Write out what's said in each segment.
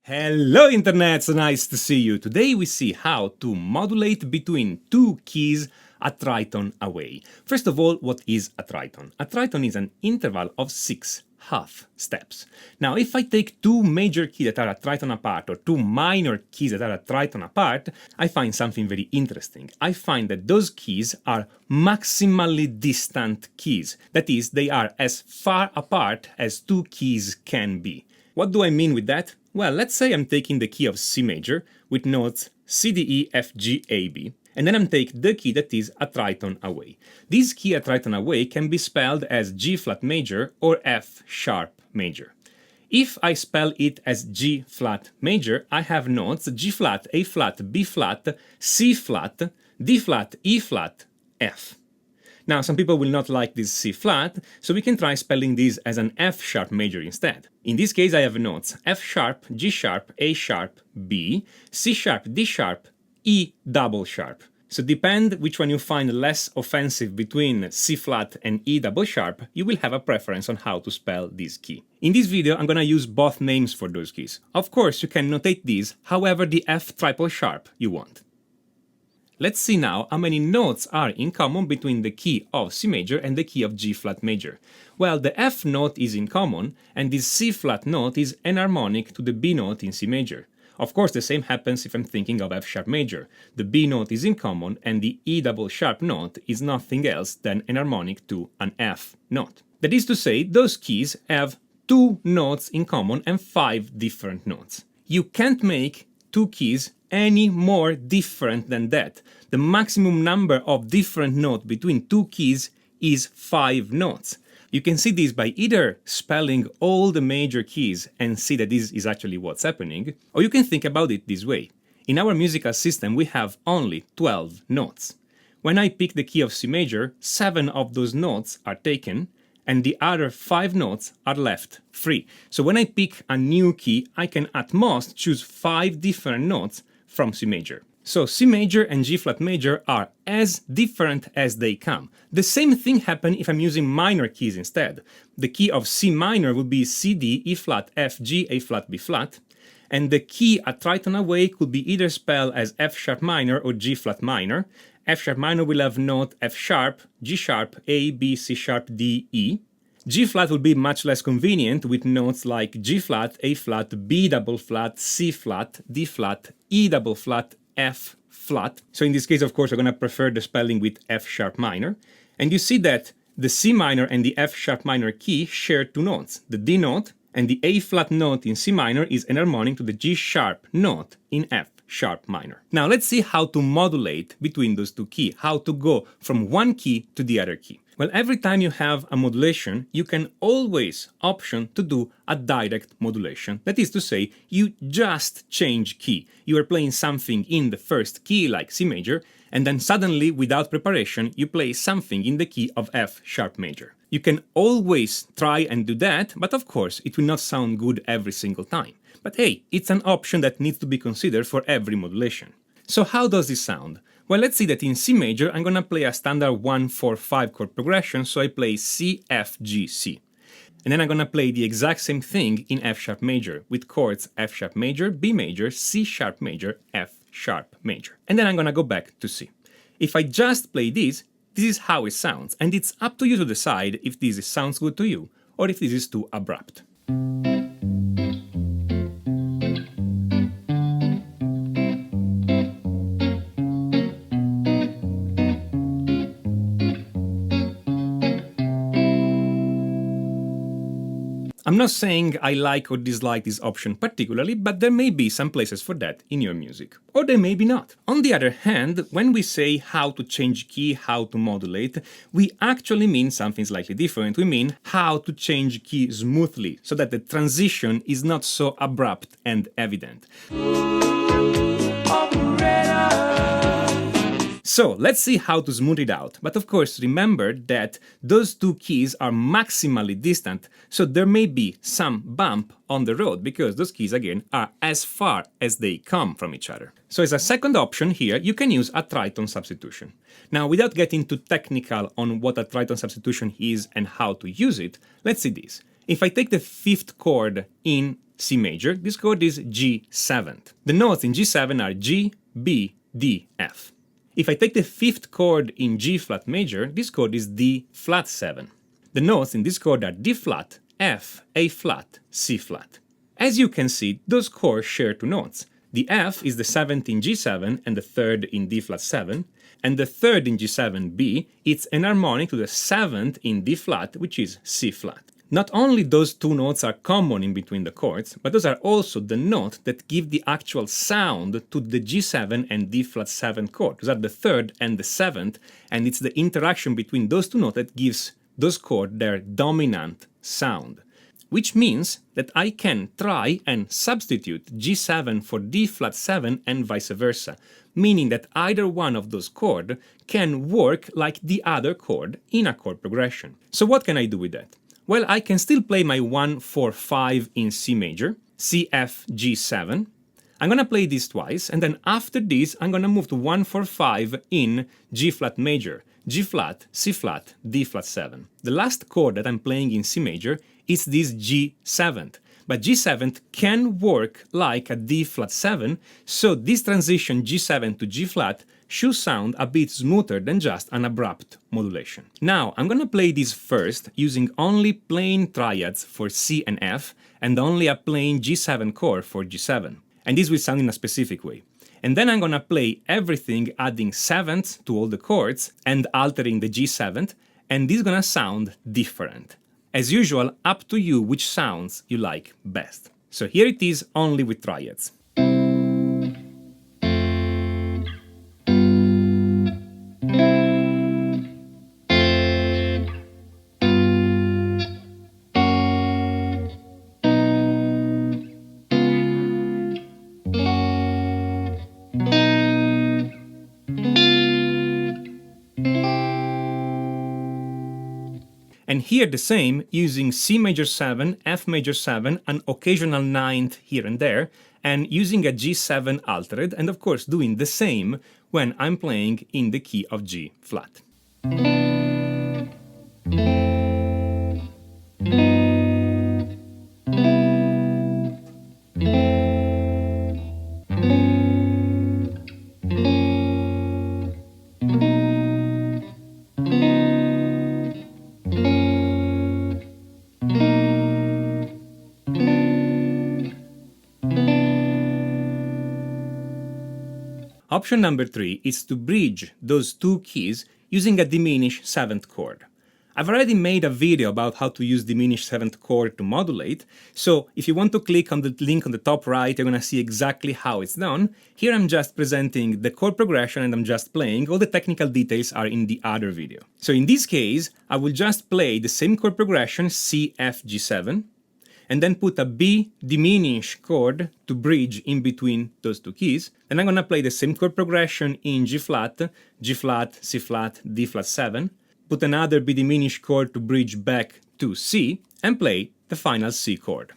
Hello Internet, so nice to see you. Today we see how to modulate between two keys a tritone away. First of all, what is a tritone? A tritone is an interval of 6 half steps. Now, if I take two major keys that are a tritone apart or two minor keys that are a tritone apart, I find something very interesting. I find that those keys are maximally distant keys. That is, they are as far apart as two keys can be. What do I mean with that? Well, let's say I'm taking the key of C major with notes C, D, E, F, G, A, B, and then I'm taking the key that is a tritone away. This key a tritone away can be spelled as G flat major or F sharp major. If I spell it as G flat major, I have notes G flat, A flat, B flat, C flat, D flat, E flat, F. Now, some people will not like this C flat, so we can try spelling this as an F sharp major instead. In this case, I have notes F sharp, G sharp, A sharp, B, C sharp, D sharp, E double sharp. So depend which one you find less offensive between C flat and E double sharp, you will have a preference on how to spell this key. In this video, I'm gonna use both names for those keys. Of course, you can notate these however the F triple sharp you want. Let's see now how many notes are in common between the key of C major and the key of G flat major. Well, the F note is in common, and this C flat note is enharmonic to the B note in C major. Of course, the same happens if I'm thinking of F sharp major. The B note is in common, and the E double sharp note is nothing else than enharmonic to an F note. That is to say, those keys have two notes in common and 5 different notes. You can't make two keys any more different than that. The maximum number of different notes between two keys is 5 notes. You can see this by either spelling all the major keys and see that this is actually what's happening, or you can think about it this way. In our musical system, we have only 12 notes. When I pick the key of C major, 7 of those notes are taken, and the other 5 notes are left free. So when I pick a new key, I can at most choose 5 different notes from C major. So C major and G flat major are as different as they come. The same thing happens if I'm using minor keys instead. The key of C minor would be C, D, E flat, F, G, A flat, B flat, and the key a tritone away could be either spelled as F sharp minor or G flat minor. F sharp minor will have note F sharp, G sharp, A, B, C sharp, D, E. G flat will be much less convenient with notes like G flat, A flat, B double flat, C flat, D flat, E double flat, F flat. So in this case, of course, we're going to prefer the spelling with F sharp minor. And you see that the C minor and the F sharp minor key share two notes. The D note and the A flat note in C minor is enharmonic to the G sharp note in F sharp minor. Now let's see how to modulate between those two keys, how to go from one key to the other key. Well, every time you have a modulation, you can always option to do a direct modulation. That is to say, you just change key. You are playing something in the first key, like C major, and then suddenly, without preparation, you play something in the key of F sharp major. You can always try and do that, but of course, it will not sound good every single time. But hey, it's an option that needs to be considered for every modulation. So how does this sound? Well, let's see that in C major, I'm gonna play a standard 1-4-5 chord progression, so I play C, F, G, C. And then I'm gonna play the exact same thing in F sharp major, with chords F sharp major, B major, C sharp major, F sharp major. And then I'm gonna go back to C. If I just play this is how it sounds, and it's up to you to decide if this sounds good to you, or if this is too abrupt. I'm not saying I like or dislike this option particularly, but there may be some places for that in your music. Or there may be not. On the other hand, when we say how to change key, how to modulate, we actually mean something slightly different. We mean how to change key smoothly, so that the transition is not so abrupt and evident. So let's see how to smooth it out. But of course, remember that those two keys are maximally distant, so there may be some bump on the road because those keys, again, are as far as they come from each other. So as a second option here, you can use a tritone substitution. Now, without getting too technical on what a tritone substitution is and how to use it, let's see this. If I take the fifth chord in C major, this chord is G7. The notes in G7 are G, B, D, F. If I take the fifth chord in G flat major, this chord is D flat 7. The notes in this chord are D flat, F, A flat, C flat. As you can see, those chords share two notes. The F is the 7th in G7 and the 3rd in D flat 7, and the 3rd in G7B, it's enharmonic to the 7th in D flat, which is C flat. Not only those two notes are common in between the chords, but those are also the notes that give the actual sound to the G7 and D flat 7 chord. Those are the 3rd and the 7th, and it's the interaction between those two notes that gives those chords their dominant sound. Which means that I can try and substitute G7 for D flat 7 and vice versa, meaning that either one of those chords can work like the other chord in a chord progression. So what can I do with that? Well, I can still play my 1-4-5 in C major, C, F, G7. I'm gonna play this twice, and then after this, I'm gonna move to 1-4-5 in G flat major, G flat, C flat, D flat 7. The last chord that I'm playing in C major is this G7, but G7 can work like a D flat 7, so this transition G7 to G flat should sound a bit smoother than just an abrupt modulation. Now, I'm gonna play this first using only plain triads for C and F, and only a plain G7 chord for G7. And this will sound in a specific way. And then I'm gonna play everything adding sevenths to all the chords and altering the G7, and this is gonna sound different. As usual, up to you which sounds you like best. So here it is only with triads. And here the same, using C major 7, F major 7, an occasional ninth here and there, and using a G7 altered, and of course doing the same when I'm playing in the key of G flat. Option number 3 is to bridge those two keys using a diminished 7th chord. I've already made a video about how to use diminished 7th chord to modulate, so if you want to click on the link on the top right, you're going to see exactly how it's done. Here I'm just presenting the chord progression and I'm just playing. All the technical details are in the other video. So in this case, I will just play the same chord progression, C, F, G7, and then put a B diminished chord to bridge in between those two keys. Then I'm gonna play the same chord progression in G flat, C flat, D flat 7, put another B diminished chord to bridge back to C, and play the final C chord.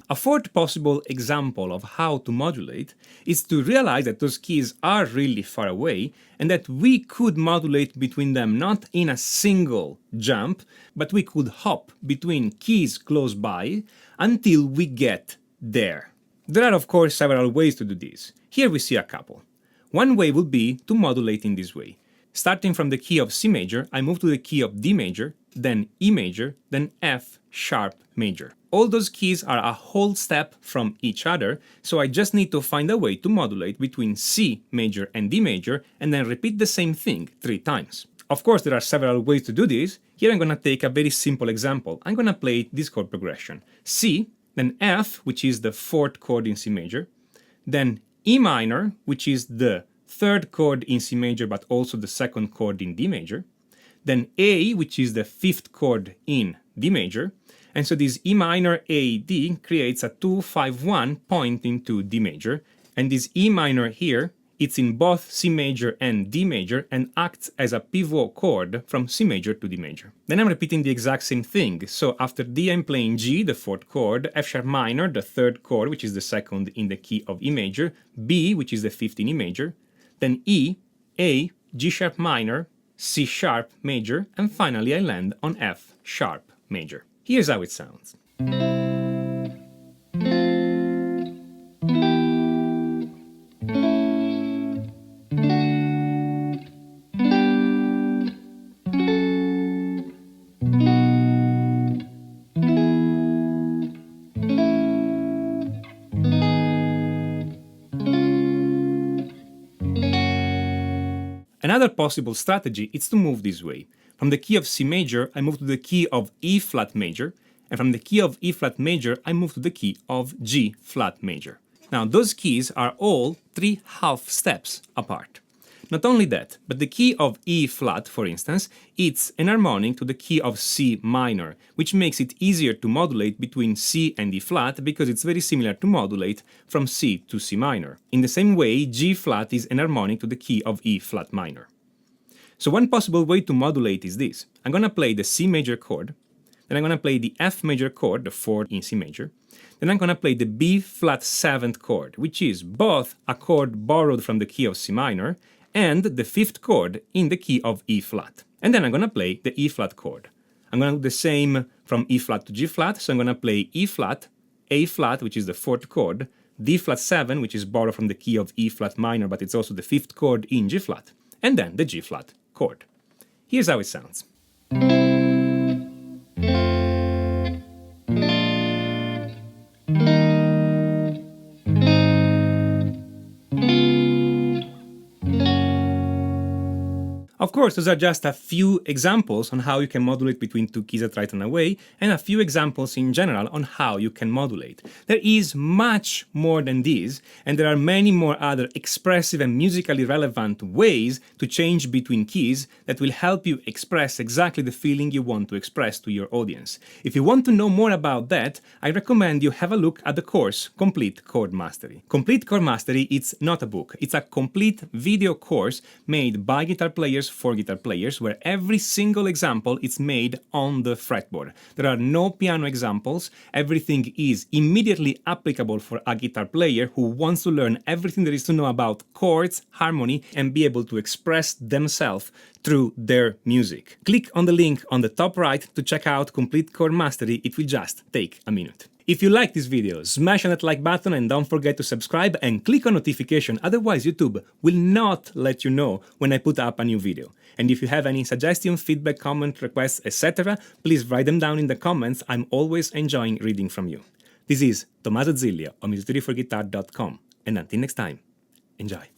A fourth possible example of how to modulate is to realize that those keys are really far away and that we could modulate between them not in a single jump, but we could hop between keys close by until we get there. There are of course several ways to do this. Here we see a couple. One way would be to modulate in this way. Starting from the key of C major, I move to the key of D major, then E major, then F sharp major. All those keys are a whole step from each other, so I just need to find a way to modulate between C major and D major, and then repeat the same thing 3 times. Of course, there are several ways to do this. Here I'm gonna take a very simple example. I'm gonna play this chord progression. C, then F, which is the 4th chord in C major, then E minor, which is the 3rd chord in C major, but also the 2nd chord in D major, then A, which is the 5th chord in D major, and so this E minor A D creates a 2-5-1 pointing to D major, and this E minor here It's in both C major and D major and acts as a pivot chord from C major to D major. Then I'm repeating the exact same thing. So after D I'm playing G, the fourth chord, F sharp minor, the third chord, which is the second in the key of E major, B, which is the fifth in E major, then E, A, G sharp minor, C sharp major, and finally I land on F sharp major. Here's how it sounds. Another possible strategy is to move this way. From the key of C major, I move to the key of E flat major, and from the key of E flat major, I move to the key of G flat major. Now, those keys are all 3 half steps apart. Not only that, but the key of E flat, for instance, it's enharmonic to the key of C minor, which makes it easier to modulate between C and E flat because it's very similar to modulate from C to C minor. In the same way, G flat is enharmonic to the key of E flat minor. So one possible way to modulate is this. I'm going to play the C major chord, then I'm going to play the F major chord, the 4th in C major, then I'm going to play the B flat 7th chord, which is both a chord borrowed from the key of C minor and the 5th chord in the key of E flat. And then I'm going to play the E flat chord. I'm going to do the same from E flat to G flat, so I'm going to play E flat, A flat, which is the 4th chord, D flat 7, which is borrowed from the key of E flat minor, but it's also the 5th chord in G flat, and then the G flat chord. Here's how it sounds. Of course, those are just a few examples on how you can modulate between 2 keys a tritone away, and a few examples in general on how you can modulate. There is much more than this, and there are many more other expressive and musically relevant ways to change between keys that will help you express exactly the feeling you want to express to your audience. If you want to know more about that, I recommend you have a look at the course Complete Chord Mastery. Complete Chord Mastery is not a book, it's a complete video course made by guitar players for guitar players, where every single example is made on the fretboard. There are no piano examples, everything is immediately applicable for a guitar player who wants to learn everything there is to know about chords, harmony, and be able to express themselves through their music. Click on the link on the top right to check out Complete Chord Mastery. It will just take a minute. If you like this video, smash on that like button and don't forget to subscribe and click on notification, otherwise YouTube will not let you know when I put up a new video. And if you have any suggestions, feedback, comment, requests, etc., please write them down in the comments. I'm always enjoying reading from you. This is Tommaso Zillia of musictheoryforguitar.com, and until next time, enjoy.